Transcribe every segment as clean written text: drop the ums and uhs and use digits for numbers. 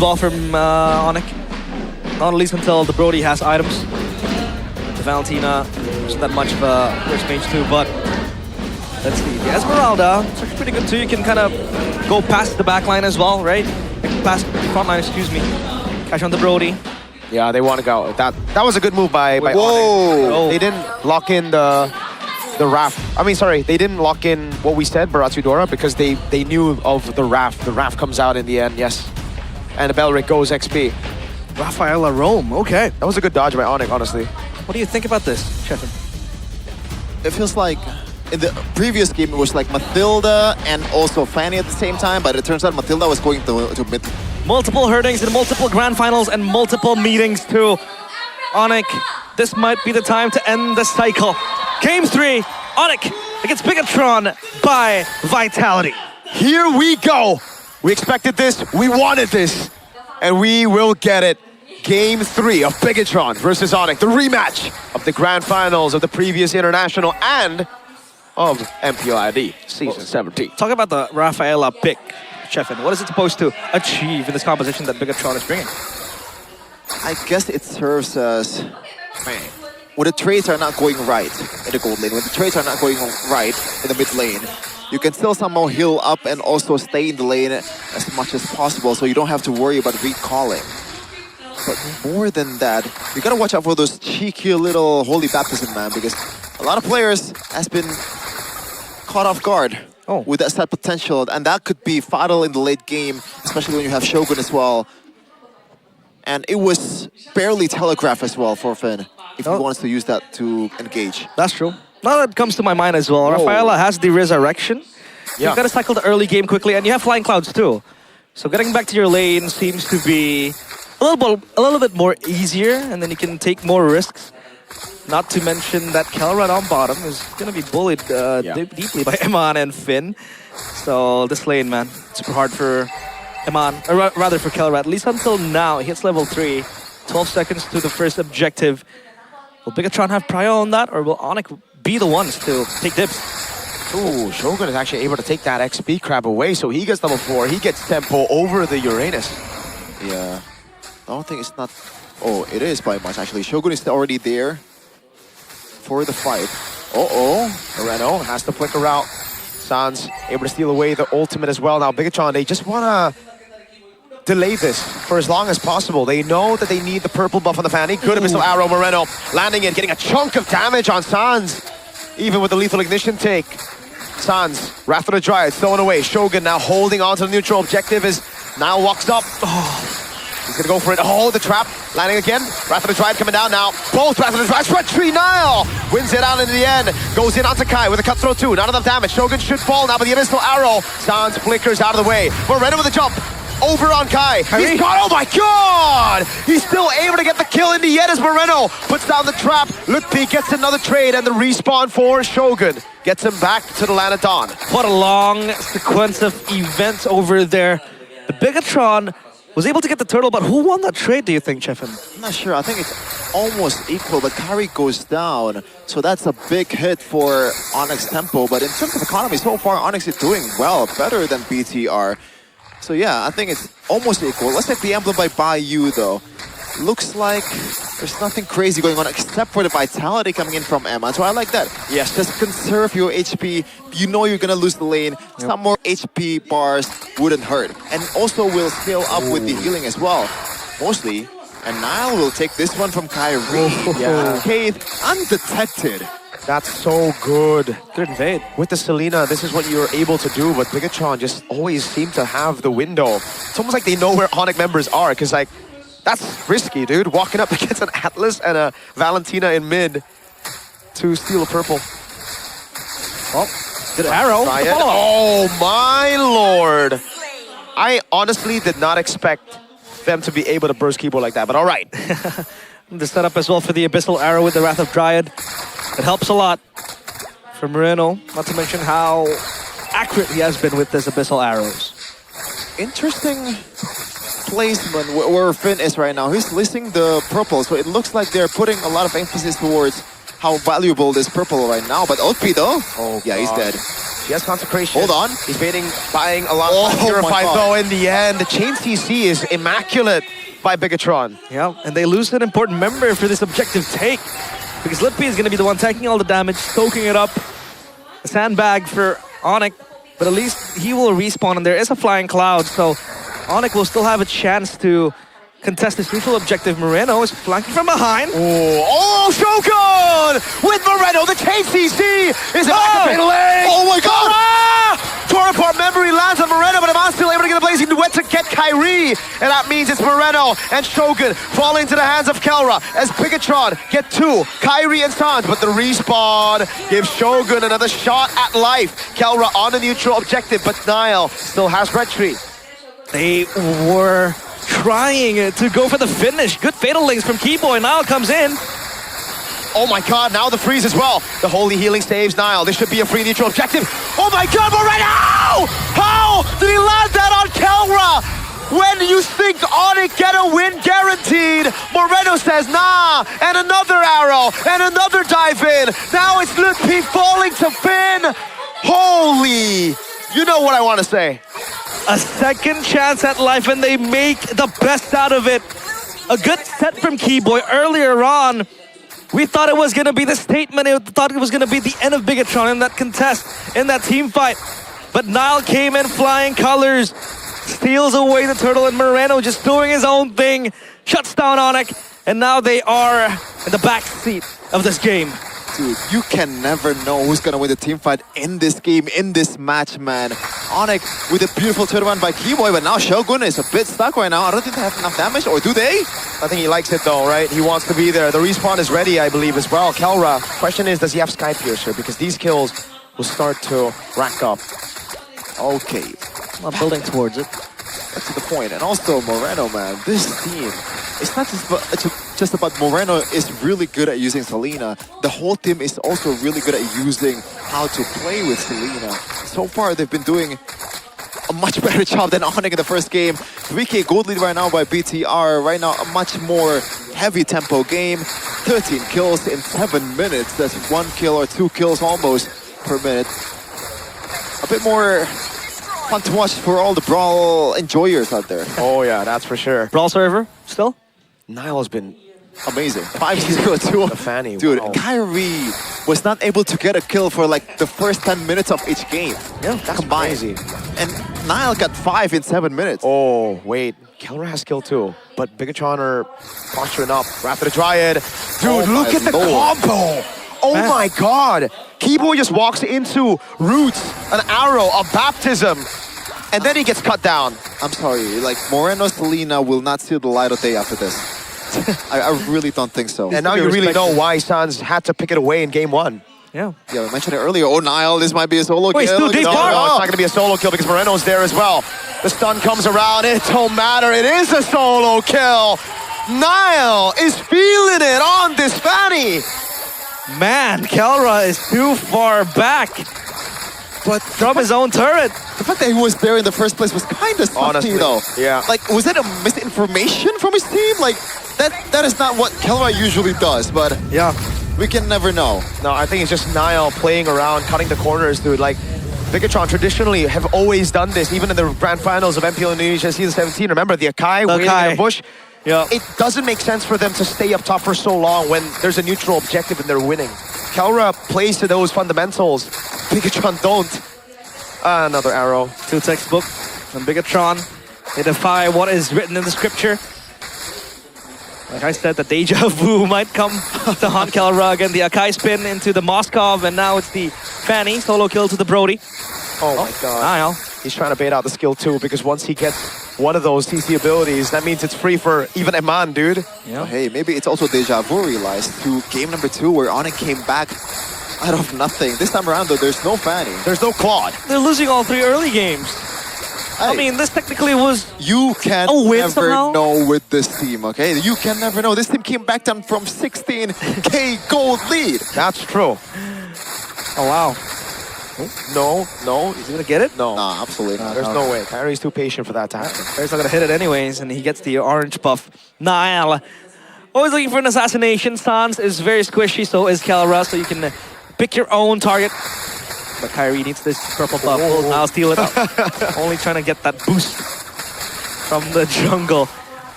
ball from ONIC. Not at least until the Brody has items. The Valentina isn't that much of a first mage too, but let's see. The Esmeralda, it's actually pretty good too. You can kind of go past the back line as well, right? Past the front line, excuse me. Catch on the Brody. Yeah, they want to go. That was a good move by Whoa! ONIC. They didn't lock in the RAF. I mean, sorry, they didn't lock in what we said, Baratsudora, because they knew of the RAF. The RAF comes out in the end, yes. And the Belric goes XP. Rafaela Rome, okay. That was a good dodge by ONIC, honestly. What do you think about this, Chefin? It feels like in the previous game it was like Mathilda and also Fanny at the same time, but it turns out Mathilda was going to mid. Multiple hurtings and multiple grand finals and multiple meetings too. ONIC, this might be the time to end the cycle. Game 3, ONIC against BIGETRON by Vitality. Here we go. We expected this, we wanted this, and we will get it. Game 3 of BIGETRON versus ONIC, the rematch of the grand finals of the previous international and of MPL season 17. Talk about the Rafaela pick, Chefin. What is it supposed to achieve in this composition that BIGETRON is bringing? I guess it serves as when the trades are not going right in the gold lane, when the trades are not going right in the mid lane, you can still somehow heal up and also stay in the lane as much as possible, so you don't have to worry about recalling. But more than that, you gotta watch out for those cheeky little holy baptism, man, because a lot of players has been caught off guard with that set potential, and that could be fatal in the late game, especially when you have Shogun as well. And it was barely telegraphed as well for Finn, if he wants to use that to engage. That's true. Now that comes to my mind as well. Rafaela has the resurrection. You've got to cycle the early game quickly, and you have flying clouds too. So getting back to your lane seems to be a little bit more easier, and then you can take more risks. Not to mention that Kelrad on bottom is going to be bullied deeply by Eman and Finn. So this lane, man, super hard for Eman, or rather for Kelrad, at least until now. He hits level 3, 12 seconds to the first objective. Will BIGETRON have prior on that, or will ONIC be the ones to take dibs? Ooh, Shogun is actually able to take that XP crab away, so he gets level 4. He gets tempo over the Uranus. Yeah. I don't think it's not... Oh, it is by much, actually. Shogun is already there for the fight. Moreno has to flicker out. Sans able to steal away the ultimate as well. Now, BIGETRON, they just want to delay this for as long as possible. They know that they need the purple buff on the Fanny. Good missile arrow, Moreno landing in, getting a chunk of damage on Sans. Even with the lethal ignition take. Sans, Wrath of the Dryad, thrown away. Shogun now holding on to the neutral objective as Nile walks up. He's gonna go for it. Oh, the trap landing again. Wrath of the Dryad coming down now. Both Wrath of the Dryad. Red Tree Nile wins it out in the end. Goes in onto Kai with a cutthroat too. Not enough damage. Shogun should fall now, but the abyssal arrow. Sans flickers out of the way. Moreno with a jump. Over on Kai. He's caught. Oh my god! He's still able to get the kill in the end as Moreno puts down the trap. Lutpi gets another trade, and the respawn for Shogun gets him back to the land of Dawn. What a long sequence of events over there. The BIGETRON was able to get the turtle, but who won that trade, do you think, Chefin? I'm not sure. I think it's almost equal, but Kari goes down. So that's a big hit for Onyx tempo. But in terms of economy, so far, Onyx is doing well, better than BTR. So yeah, I think it's almost equal. Let's take the emblem by Bayou, though. Looks like there's nothing crazy going on except for the vitality coming in from Emma. So I like that. Yes, just conserve your HP. You know you're gonna lose the lane. Some more HP bars wouldn't hurt. And also will scale up with the healing as well. Mostly. And Nile will take this one from Kyrie. Yeah. Kate, undetected. That's so good. Good invade. With the Selena, this is what you're able to do, but BIGETRON just always seem to have the window. It's almost like they know where ONIC members are, because like, that's risky, dude. Walking up against an Atlas and a Valentina in mid to steal a purple. Oh, good arrow. Oh my lord. I honestly did not expect them to be able to burst keyboard like that, but all right. The setup as well for the Abyssal Arrow with the Wrath of Dryad. It helps a lot for Moreno, not to mention how accurate he has been with his Abyssal Arrows. Interesting placement where Finn is right now. He's listing the purple, so it looks like they're putting a lot of emphasis towards how valuable this purple right now. But Otpi though, yeah, he's dead. He has Consecration. Hold on. He's buying a lot of Oh Purified my God. though in the end. The chain CC is immaculate by BIGETRON. Yeah, and they lose an important member for this objective take. Because Lippy is going to be the one taking all the damage, soaking it up. A sandbag for ONIC, but at least he will respawn, and there is a flying cloud, so ONIC will still have a chance to contest this neutral objective. Moreno is flanking from behind. Oh, Shogun with Moreno. The chain CC is activating. Oh my God! Tore apart memory lands on Moreno, but Aman's still able to get a blazing duet to get Kyrie. And that means it's Moreno and Shogun falling into the hands of Kelra as BIGETRON get 2, Kyrie and Sans, but the respawn gives Shogun another shot at life. Kelra on the neutral objective, but Nile still has Red Tree. They were trying to go for the finish. Good fatal links from Keyboy. Now comes in. Oh my God, now the freeze as well. The Holy Healing saves Nile. This should be a free neutral objective. Oh my God, Moreno! How did he land that on Kelra? When you think ONIC get a win guaranteed, Moreno says nah, and another arrow, and another dive in. Now it's Lippy falling to Finn. Holy, you know what I want to say. A second chance at life, and they make the best out of it. A good set from Keyboy earlier on. We thought it was going to be the statement. We thought it was going to be the end of BIGETRON in that contest, in that team fight. But Nile came in flying colors, steals away the turtle, and Moreno just doing his own thing, shuts down ONIC, and now they are in the back seat of this game. Dude, you can never know who's gonna win the team fight in this game, in this match, man. ONIC with a beautiful turnaround by Keyboy, but now Shogun is a bit stuck right now. I don't think they have enough damage, or do they? I think he likes it though, right? He wants to be there. The respawn is ready, I believe, as well. Kelra, question is, does he have Sky Piercer? Because these kills will start to rack up. Okay, I'm building towards it. that's to the point. And also Moreno, man, this team, it's not just about Moreno is really good at using Selena. The whole team is also really good at using how to play with Selena. So far, they've been doing a much better job than ONIC in the first game. 3K gold lead right now by BTR. Right now, a much more heavy tempo game. 13 kills in 7 minutes. That's 1 kill or 2 kills almost per minute. A bit more fun to watch for all the Brawl enjoyers out there. Oh yeah, that's for sure. Brawl server, still? Nile has been Amazing. 5-0-2. the Fanny. Dude, Wow. Kyrie was not able to get a kill for like the first 10 minutes of each game. Yeah, that's combined. crazy. And Nile got 5 in 7 minutes. Oh, wait. Kelra has skill too, but BIGETRON are posturing up. Rapid the Dryad. Dude, Oh look my at the Lord. combo. Oh my God. Keyboy just walks into roots, an arrow, a baptism, and then he gets cut down. I'm sorry, like Moreno Selena will not see the light of day after this. I really don't think so. And now you really know why Sans had to pick it away in game 1. Yeah. Yeah, we mentioned it earlier. Oh, Nile, this might be a solo Wait, kill. still deep No, far? no, it's not going to be a solo kill because Moreno's there as well. The stun comes around. It don't matter. It is a solo kill. Nile is feeling it on this Fanny. Man, Kelra is too far back But from his own turret. the fact that he was there in the first place was kind of Honestly, salty, though. yeah. Like, was that a misinformation from his team? Like, that is not what Kelra usually does, but Yeah. we can never know. No, I think it's just Nile playing around, cutting the corners, dude. Like, BIGETRON traditionally have always done this, even in the grand finals of MPL Indonesia season 17. Remember the Akai waiting in Akai. the bush? Yeah. It doesn't make sense for them to stay up top for so long when there's a neutral objective and they're winning. Kelra plays to those fundamentals. BIGETRON don't. Another arrow. Two textbook from BIGETRON. They defy what is written in the scripture. Like I said, the deja vu might come to haunt Kelra again. The Akai spin into the Moskov, and now it's the Fanny. Solo kill to the Brody. Oh my God. Nile. He's trying to bait out the skill too because once he gets one of those TC abilities, that means it's free for even Eman, dude. Yeah. Hey, maybe it's also deja vu realized to game number 2 where ONIC came back out of nothing. This time around, though, there's no Fanny. There's no Claude. They're losing all 3 early games. I mean, this technically was... You can A win never somehow? know with this team, okay? You can never know. This team came back down from 16K gold lead. That's true. Oh, wow. No, no. Is he going to get it? No. Nah, absolutely not. There's no way. Kyrie's too patient for that to happen. He's not going to hit it anyways, and he gets the orange buff. Nile. Always looking for an assassination. Sans is very squishy, so is Kelra, so you can pick your own target. But Kyrie needs this purple buff. I'll steal it up. Only trying to get that boost from the jungle.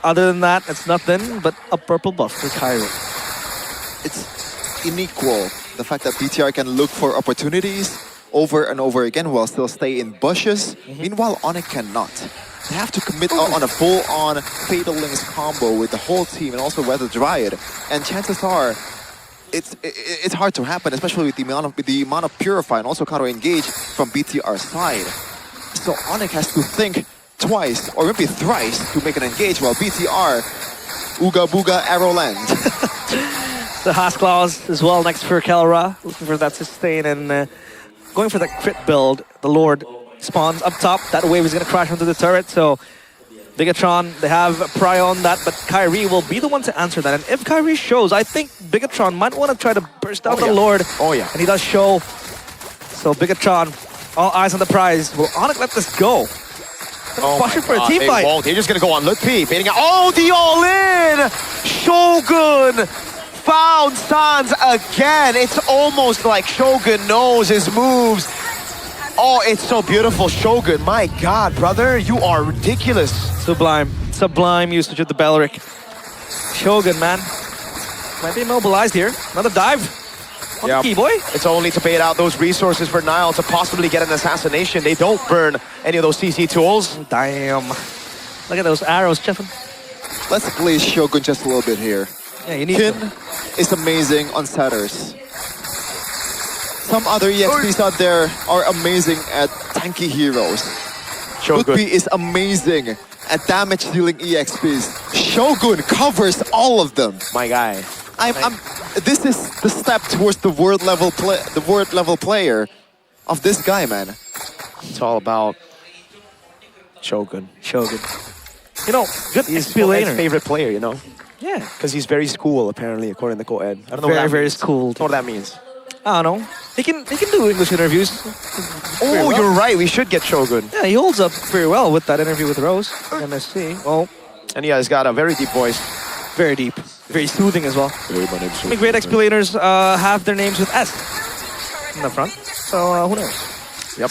Other than that, it's nothing but a purple buff for Kyrie. It's unequal. The fact that BTR can look for opportunities over and over again while still stay in bushes. Meanwhile, ONIC cannot. They have to commit on a full-on Fatal Links combo with the whole team and also Weather Dryad. And chances are, it's hard to happen, especially with the amount of Purify and also counter-engage from BTR's side. So ONIC has to think twice or maybe thrice to make an engage while BTR, Ooga Booga Arrow Land. The Haas Claws as well next for Kelra, looking for that sustain and going for that crit build. The Lord spawns up top. That wave is going to crash onto the turret, so BIGETRON, they have a pry on that, but Kyrie will be the one to answer that. And if Kyrie shows, I think BIGETRON might want to try to burst out the Lord. Oh yeah. And he does show. So BIGETRON, all eyes on the prize. Will ONIC let this go? Pushing for a team fight. They're just going to go on Lutpi, baiting out. Oh, the all-in! Shogun found Sans again. It's almost like Shogun knows his moves. Oh, it's so beautiful, Shogun. My God, brother, you are ridiculous. Sublime. Sublime usage of the Belric. Shogun, man. Might be immobilized here. Another dive on the key, boy. It's only to bait out those resources for Nile to possibly get an assassination. They don't burn any of those CC tools. Damn. Look at those arrows, Cheffin. Let's play Shogun just a little bit here. Yeah, you need Kin to. is amazing on setters. Some other EXPs out there are amazing at tanky heroes. Lutpi is amazing at damage dealing EXPs. Shogun covers all of them. My guy. This is the step towards the world level player of this guy, man. It's all about Shogun. Shogun. You know, good He's XP laner. favorite player, you know? Yeah. Because he's very school, apparently, according to Coed. I don't know Very, what that very means. schooled. I don't know what that means. I don't know. He can do English interviews. Oh, well. you're right. We should get Shogun. Yeah, he holds up very well with that interview with Rose. MSC. Well, And yeah, he's got a very deep voice. very deep. Very soothing as well. Many great XP laners have their names with S in the front. So who knows? Yep.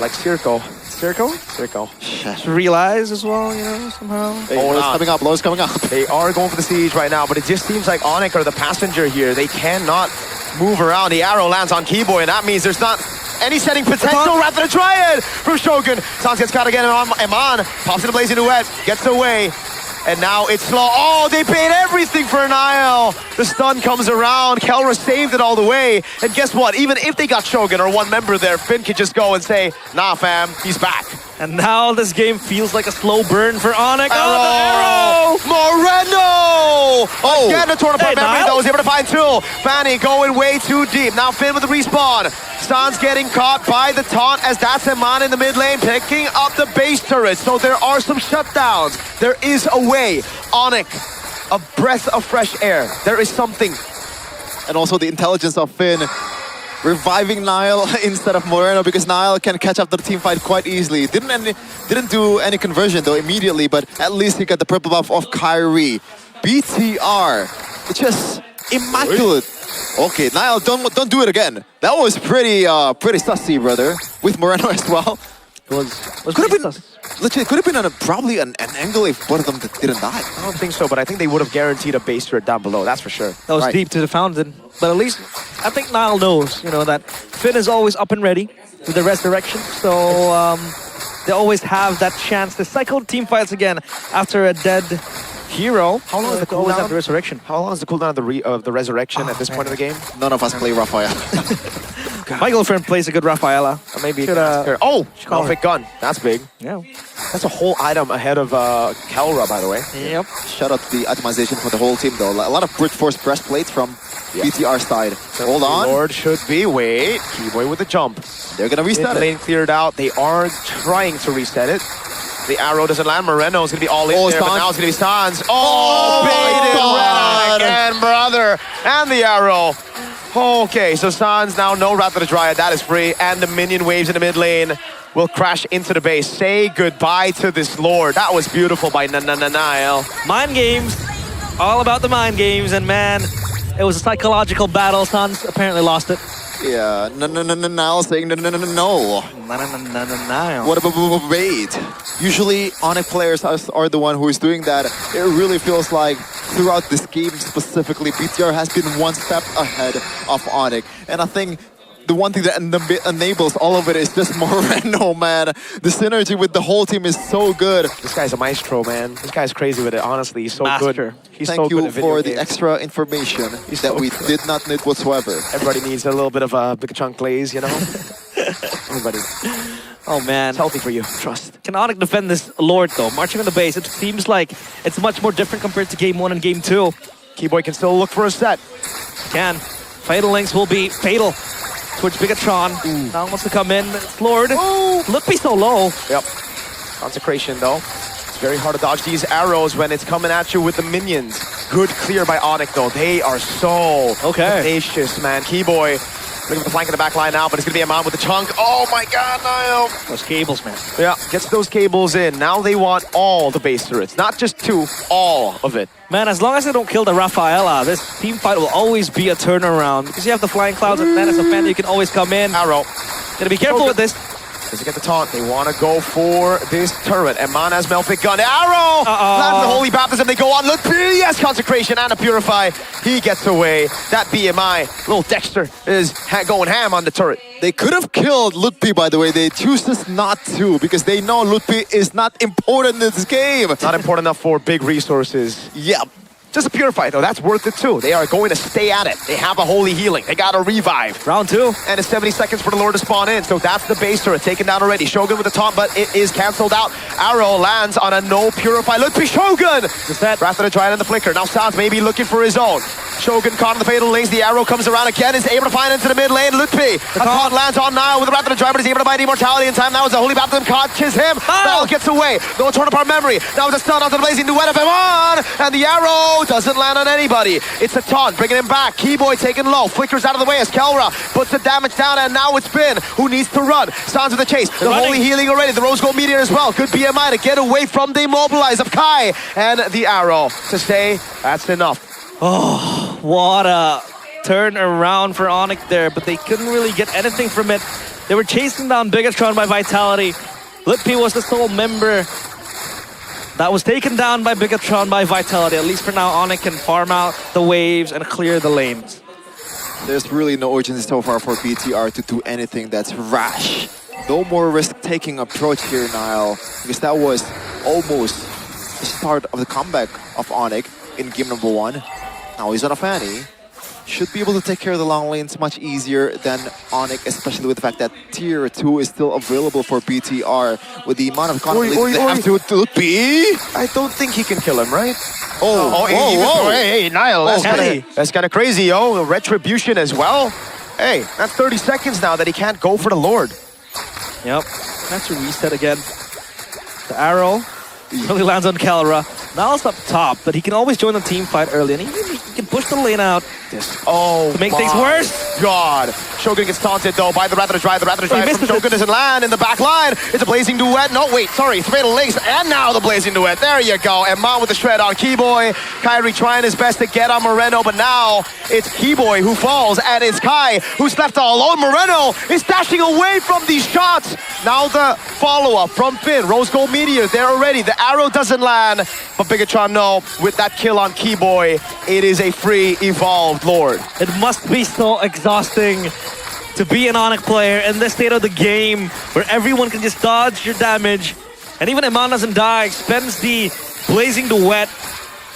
Like Circo. Circo? Circo. Realize as well, you know, somehow. Low's coming up, Low's coming up. They are going for the siege right now, but it just seems like ONIC are the passenger here. They cannot move around. The arrow lands on Keyboy, and that means there's not any setting potential. Rather than try it from Shogun. Sans gets caught again. Eman pops in a blazing duet, gets away. And now it's slow. Oh, they paid everything for Nile. The stun comes around. Kelra saved it all the way. And guess what? Even if they got Shogun or one member there, Finn could just go and say, nah, fam, he's back. And now this game feels like a slow burn for ONIC. Arrow! Moreno! Oh! Again, the torn apart memory, Nile? though, is able to find two. Fanny going way too deep. Now Finn with the respawn. Sans getting caught by the taunt as that's Eman in the mid lane, picking up the base turret. So there are some shutdowns. There is a way. ONIC, a breath of fresh air. There is something. And also the intelligence of Finn reviving Nile instead of Moreno, because Nile can catch up to the team fight quite easily. Didn't do any conversion though immediately, but at least he got the purple buff of Kyrie. BTR, it's just immaculate. Okay, Nile, don't do it again. That was pretty sussy, brother. With Moreno as well. Was Could have been legit. Could have been probably an angle if both of them didn't die. I don't think so, but I think they would have guaranteed a base turret down below, that's for sure. That was Right. deep to the fountain. But at least, I think Nile knows, you know, that Finn is always up and ready with the resurrection. So they always have that chance to cycle team fights again after a dead hero. How long is the They always cooldown? have the resurrection. How long is the cooldown of the resurrection at this point of the game? None of us play Raphael. My girlfriend plays a good Rafaela. Or maybe Should, oh, call her. Melfic gun. That's big. Yeah. That's a whole item ahead of Kelra, by the way. Yep. Shout out to the itemization for the whole team though. A lot of brute force breastplates from BTR side. Hold on. Lord should be. Wait. Keyboy with the jump. They're gonna Mid reset it. lane cleared out. They are trying to reset it. The arrow doesn't land. Moreno's going to be all in there, but Sans. now it's going to be Sans. Oh Oh, my baited God. again, brother. And the arrow. Okay, so Sans now no Wrath of the Dryad. That is free. And the minion waves in the mid lane will crash into the base. Say goodbye to this Lord. That was beautiful by Nile. Mind games. All about the mind games. And man, it was a psychological battle. Sans apparently lost it. Yeah, now saying no. What about bait? Usually, Onyx players are the one who is doing that. It really feels like throughout this game specifically, BTR has been one step ahead of Onyx. And I think the one thing that enables all of it is just Moreno, man. The synergy with the whole team is so good. This guy's a maestro, man. This guy's crazy with it, honestly. He's so Master. good. He's Thank so you good at video for the games. extra information that we did not need whatsoever. Everybody needs a little bit of a BIGETRON glaze, you know? Everybody. Oh man. It's healthy for you. Trust. Can Onyx defend this Lord though? Marching on the base, it seems like it's much more different compared to game 1 and game 2. Keyboy can still look for a set. Can. Fatal Links will be fatal towards BIGETRON. Now wants to come in. It's Lord. Look, be so low. Yep. Consecration, though. It's very hard to dodge these arrows when it's coming at you with the minions. Good clear by Onyx, though. They are so tenacious, man. Keyboy looking for the flank in the back line now, but it's going to be a man with the chunk. Oh my god, Niall. Those cables, man. Yeah, gets those cables in. Now they want all the base turrets. Not just 2, all of it. Man, as long as they don't kill the Rafaela, this team fight will always be a turnaround. Because you have the flying clouds, and then as a fan, you can always come in. Arrow. Gotta be careful with this. Does he get the taunt? They want to go for this turret. And Man has Melfic gun. Arrow! Lands the Holy Baptism. They go on. Look, yes, Consecration and a Purify. He gets away. That BMI, little Dexter, is going ham on the turret. They could have killed Lutpi, by the way. They choose not to because they know Lutpi is not important in this game. Not important enough for big resources. Yep. Just a Purify, though. That's worth it, too. They are going to stay at it. They have a Holy Healing. They got a Revive. Round 2. And it's 70 seconds for the Lord to spawn in. So that's the base turret taken down already. Shogun with the taunt, but it is cancelled out. Arrow lands on a no Purify. Look, Shogun! Just that. Wrath of the Giant and the Flicker. Now Sans maybe looking for his own. Shogun caught in the fatal links. The arrow comes around again. Is able to find into the mid lane. Lutpi. A taunt lands on Nile with the Wrath of the Giant, but he's able to buy immortality in time. Now it's a Holy Baptism catches him. Nile gets away. No torn apart memory. Now it's a stun onto the blazing duet of him on. And the arrow doesn't land on anybody. It's a taunt, bringing him back. Keyboy taken low. Flickers out of the way as Kelra puts the damage down, and now it's Bin who needs to run. Sans with the chase. The Holy Healing already. The Rose Gold Meteor as well. Good BMI to get away from the immobilize of Kai. And the arrow to stay. That's enough. Oh, what a turn around for Onyx there, but they couldn't really get anything from it. They were chasing down BIGETRON by Vitality. Lutpi was the sole member that was taken down by BIGETRON by Vitality. At least for now, Onyx can farm out the waves and clear the lanes. There's really no urgency so far for BTR to do anything that's rash. No more risk-taking approach here, Niall, because that was almost the start of the comeback of Onyx in game number 1. Now he's on a Fanny. Should be able to take care of the long lanes much easier than Onyx, especially with the fact that tier 2 is still available for BTR with the amount of conflict they have to be. I don't think he can kill him, right? Whoa. Hey, Niall, that's kind of crazy, yo. Retribution as well. Hey, that's 30 seconds now that he can't go for the Lord. Yep. That's a reset again. The arrow really lands on Kelra. Niall's up top, but he can always join the team fight early, and he can push the lane out to make things worse. God. Shogun gets taunted, though, by the Wrath of the Drive. The Wrath of the Drive from Shogun doesn't land in the back line. It's a Blazing Duet. No, wait, sorry. Fatal Links, and now the Blazing Duet. There you go. And Mon with the shred on Keyboy. Kyrie trying his best to get on Moreno, but now it's Keyboy who falls, and it's Kai who's left all alone. Moreno is dashing away from these shots. Now the follow-up from Finn. Rose Gold Meteor there already. The arrow doesn't land, but BIGETRON, no, with that kill on Keyboy, it is a free evolved Lord. It must be so exhausting to be an Onyx player in this state of the game where everyone can just dodge your damage. And even Iman doesn't die, spends the Blazing Duet,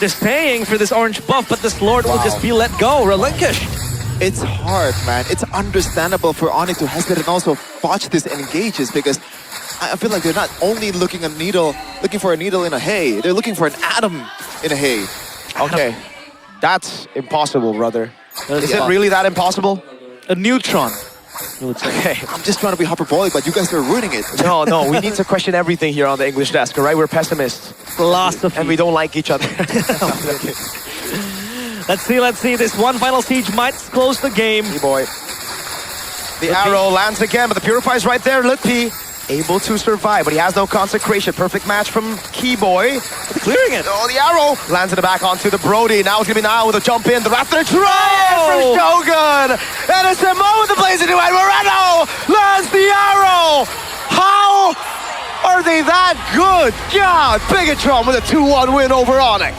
just paying for this orange buff, but this Lord will just be let go, relinquished. It's hard, man. It's understandable for Onyx to hesitate and also botch these engages because I feel like they're not only looking for a needle in a hay, they're looking for an atom in a hay. Okay, that's impossible, brother. Is it really that impossible? A neutron. Okay. I'm just trying to be hyperbolic, but you guys are ruining it. No, we need to question everything here on the English desk, all right? We're pessimists. Philosophy. And we don't like each other. Let's see. This one final siege might close the game. Boy. The arrow lands again, but the Purify's right there. Lutpi able to survive, but he has no consecration. Perfect match from Keyboy. Clearing it. Oh, the arrow lands in the back onto the Brody. Now it's gonna be Niall with a jump in. The Raptor try from Shogun. And it's Mo with the blaze into it. Moreno lands the arrow. How are they that good? God, BIGETRON with a 2-1 win over ONIC.